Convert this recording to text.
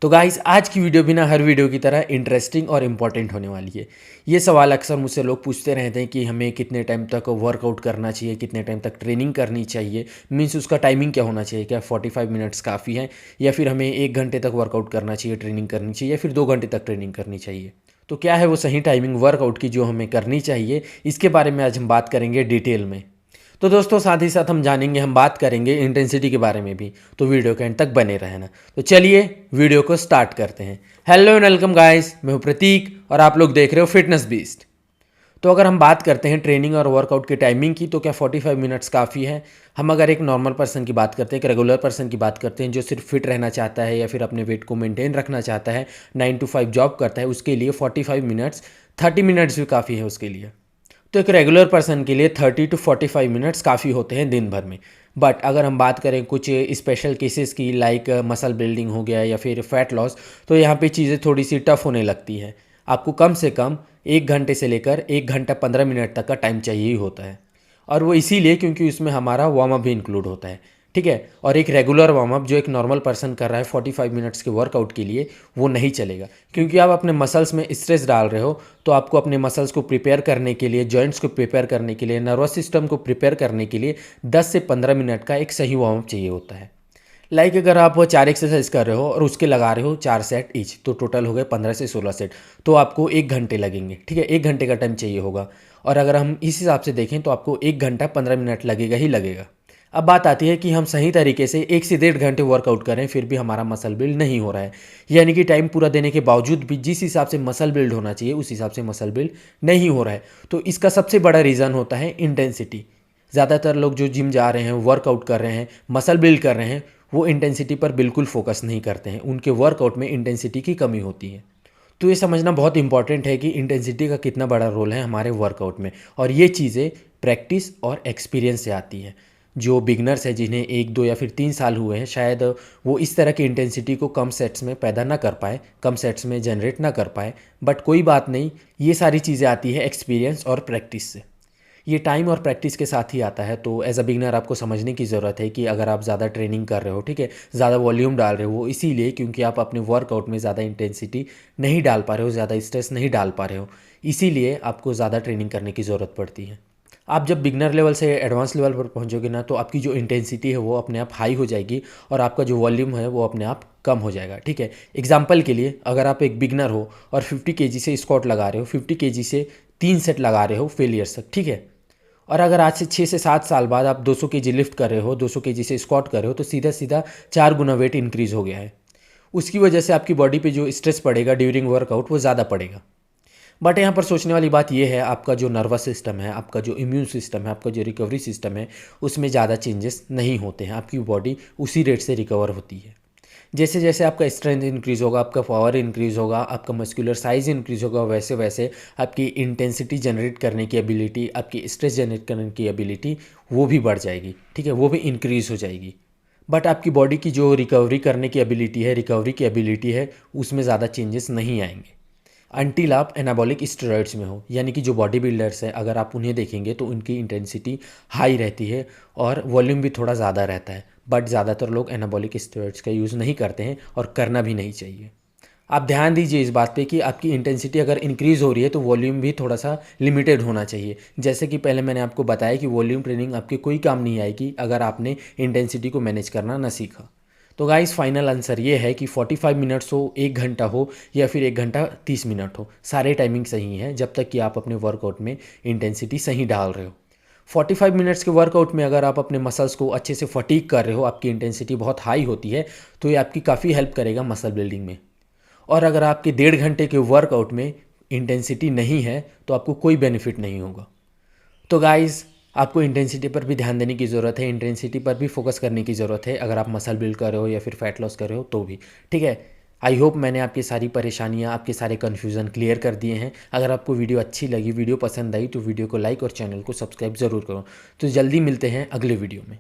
तो गाइस आज की वीडियो भी ना हर वीडियो की तरह इंटरेस्टिंग और इम्पॉर्टेंट होने वाली है। ये सवाल अक्सर मुझसे लोग पूछते रहते हैं कि हमें कितने टाइम तक वर्कआउट करना चाहिए, कितने टाइम तक ट्रेनिंग करनी चाहिए, मीन्स उसका टाइमिंग क्या होना चाहिए, क्या 45 मिनट्स काफ़ी है या फिर हमें 1 घंटे तक वर्कआउट करना चाहिए, ट्रेनिंग करनी चाहिए या फिर 2 घंटे तक ट्रेनिंग करनी चाहिए। तो क्या है वो सही टाइमिंग वर्कआउट की जो हमें करनी चाहिए, इसके बारे में आज हम बात करेंगे डिटेल में। तो दोस्तों साथ ही साथ हम बात करेंगे इंटेंसिटी के बारे में भी, तो वीडियो के एंड तक बने रहना। तो चलिए वीडियो को स्टार्ट करते हैं। हेलो एंड वेलकम गाइस, मैं हूं प्रतीक और आप लोग देख रहे हो फिटनेस बीस्ट। तो अगर हम बात करते हैं ट्रेनिंग और वर्कआउट की टाइमिंग की, तो क्या 45 मिनट्स काफ़ी है? हम अगर एक नॉर्मल पर्सन की बात करते हैं, एक रेगुलर पर्सन की बात करते हैं जो सिर्फ फिट रहना चाहता है या फिर अपने वेट को मेंटेन रखना चाहता है, 9 to 5 जॉब करता है, उसके लिए 45 मिनट्स, 30 मिनट्स भी काफ़ी है उसके लिए। तो एक रेगुलर पर्सन के लिए 30 to 45 मिनट्स काफ़ी होते हैं दिन भर में। बट अगर हम बात करें कुछ स्पेशल केसेस की, लाइक मसल बिल्डिंग हो गया या फिर फैट लॉस, तो यहाँ पे चीज़ें थोड़ी सी टफ होने लगती हैं। आपको कम से कम 1 घंटे से लेकर 1 घंटा 15 मिनट तक का टाइम चाहिए ही होता है, और वो इसीलिए क्योंकि उसमें हमारा वार्म अप भी इंक्लूड होता है। ठीक है, और एक रेगुलर वार्म अप जो एक नॉर्मल पर्सन कर रहा है 45 मिनट्स के वर्कआउट के लिए, वो नहीं चलेगा, क्योंकि आप अपने मसल्स में स्ट्रेस डाल रहे हो। तो आपको अपने मसल्स को प्रिपेयर करने के लिए, जॉइंट्स को प्रिपेयर करने के लिए, नर्वस सिस्टम को प्रिपेयर करने के लिए 10 से 15 मिनट का एक सही वार्म अप चाहिए होता है। लाइक अगर आप 4 एक्सरसाइज कर रहे हो और उसके लगा रहे हो 4 सेट ईच, तो टोटल हो गए 15 से 16 सेट, तो आपको 1 घंटे लगेंगे। ठीक है, 1 घंटे का टाइम चाहिए होगा। और अगर हम इस हिसाब से देखें तो आपको 1 घंटा 15 मिनट लगेगा ही लगेगा। अब बात आती है कि हम सही तरीके से 1 से 1.5 घंटे वर्कआउट करें फिर भी हमारा मसल बिल्ड नहीं हो रहा है, यानी कि टाइम पूरा देने के बावजूद भी जिस हिसाब से मसल बिल्ड होना चाहिए उस हिसाब से मसल बिल्ड नहीं हो रहा है। तो इसका सबसे बड़ा रीज़न होता है इंटेंसिटी। ज़्यादातर लोग जो जिम जा रहे हैं, वर्कआउट कर रहे हैं, मसल बिल्ड कर रहे हैं, वो इंटेंसिटी पर बिल्कुल फोकस नहीं करते हैं। उनके वर्कआउट में इंटेंसिटी की कमी होती है। तो ये समझना बहुत इंपॉर्टेंट है कि इंटेंसिटी का कितना बड़ा रोल है हमारे वर्कआउट में, और ये चीज़ें प्रैक्टिस और एक्सपीरियंस से आती हैं। जो बिगनर्स हैं, जिन्हें 1 2 या फिर 3 साल हुए हैं, शायद वो इस तरह की इंटेंसिटी को कम सेट्स में पैदा ना कर पाए, कम सेट्स में जनरेट ना कर पाए। बट कोई बात नहीं, ये सारी चीज़ें आती है एक्सपीरियंस और प्रैक्टिस से। ये टाइम और प्रैक्टिस के साथ ही आता है। तो एज अ बिगनर आपको समझने की ज़रूरत है कि अगर आप ज़्यादा ट्रेनिंग कर रहे हो, ठीक है, ज़्यादा वॉल्यूम डाल रहे हो, वो इसीलिए क्योंकि आप अपने वर्कआउट में ज़्यादा इंटेंसिटी नहीं डाल पा रहे हो, ज़्यादा स्ट्रेस नहीं डाल पा रहे हो, इसीलिए आपको ज़्यादा ट्रेनिंग करने की ज़रूरत पड़ती है। आप जब बिगनर लेवल से एडवांस लेवल पर पहुंचोगे ना, तो आपकी जो इंटेंसिटी है वो अपने आप हाई हो जाएगी और आपका जो वॉल्यूम है वो अपने आप कम हो जाएगा। ठीक है, एग्जांपल के लिए अगर आप एक बिगनर हो और 50 केजी से स्क्वाट लगा रहे हो, 50 केजी से 3 सेट लगा रहे हो फेलियर्स तक, ठीक है, और अगर आज से 6 से 7 साल बाद आप 200 केजी लिफ्ट कर रहे हो, 200 केजी से स्क्वाट कर रहे हो, तो सीधा सीधा 4 गुना वेट इंक्रीज़ हो गया है। उसकी वजह से आपकी बॉडी पे जो स्ट्रेस पड़ेगा ड्यूरिंग वर्कआउट वो ज़्यादा पड़ेगा। बट यहाँ पर सोचने वाली बात यह है, आपका जो नर्वस सिस्टम है, आपका जो इम्यून सिस्टम है, आपका जो रिकवरी सिस्टम है, उसमें ज़्यादा चेंजेस नहीं होते हैं। आपकी बॉडी उसी रेट से रिकवर होती है। जैसे जैसे आपका स्ट्रेंथ इंक्रीज़ होगा, आपका पावर इंक्रीज़ होगा, आपका मस्कुलर साइज़ इंक्रीज़ होगा, वैसे वैसे आपकी इंटेंसिटी जनरेट करने की एबिलिटी, आपकी स्ट्रेस जनरेट करने की एबिलिटी वो भी बढ़ जाएगी। ठीक है, वो भी इंक्रीज़ हो जाएगी। बट आपकी बॉडी की जो रिकवरी करने की एबिलिटी है, रिकवरी की एबिलिटी है, उसमें ज़्यादा चेंजेस नहीं आएंगे अनटिल आप एनाबॉलिक स्टेरॉइड्स में हो। यानी कि जो बॉडी बिल्डर्स हैं, अगर आप उन्हें देखेंगे तो उनकी इंटेंसिटी हाई रहती है और वॉल्यूम भी थोड़ा ज़्यादा रहता है। बट ज़्यादातर लोग एनाबॉलिक स्टेरॉइड्स का यूज़ नहीं करते हैं और करना भी नहीं चाहिए। आप ध्यान दीजिए इस बात पे कि आपकी इंटेंसिटी अगर इंक्रीज़ हो रही है तो वॉल्यूम भी थोड़ा सा लिमिटेड होना चाहिए। जैसे कि पहले मैंने आपको बताया कि वॉल्यूम ट्रेनिंग आपके कोई काम नहीं आएगी अगर आपने इंटेंसिटी को मैनेज करना ना सीखा। तो गाइस फाइनल आंसर ये है कि 45 मिनट्स हो, 1 घंटा हो या फिर 1 घंटा 30 मिनट हो, सारे टाइमिंग सही हैं जब तक कि आप अपने वर्कआउट में इंटेंसिटी सही डाल रहे हो। 45 मिनट्स के वर्कआउट में अगर आप अपने मसल्स को अच्छे से फटीग कर रहे हो, आपकी इंटेंसिटी बहुत हाई होती है, तो ये आपकी काफ़ी हेल्प करेगा मसल बिल्डिंग में। और अगर आपके 1.5 घंटे के वर्कआउट में इंटेंसिटी नहीं है तो आपको कोई बेनिफिट नहीं होगा। तो गाइज़ आपको इंटेंसिटी पर भी ध्यान देने की ज़रूरत है, इंटेंसिटी पर भी फोकस करने की ज़रूरत है अगर आप मसल बिल्ड कर रहे हो या फिर फैट लॉस कर रहे हो तो भी। ठीक है, आई होप मैंने आपकी सारी परेशानियां, आपके सारे कन्फ्यूज़न क्लियर कर दिए हैं। अगर आपको वीडियो अच्छी लगी, वीडियो पसंद आई, तो वीडियो को लाइक और चैनल को सब्सक्राइब ज़रूर करो। तो जल्दी मिलते हैं अगले वीडियो में।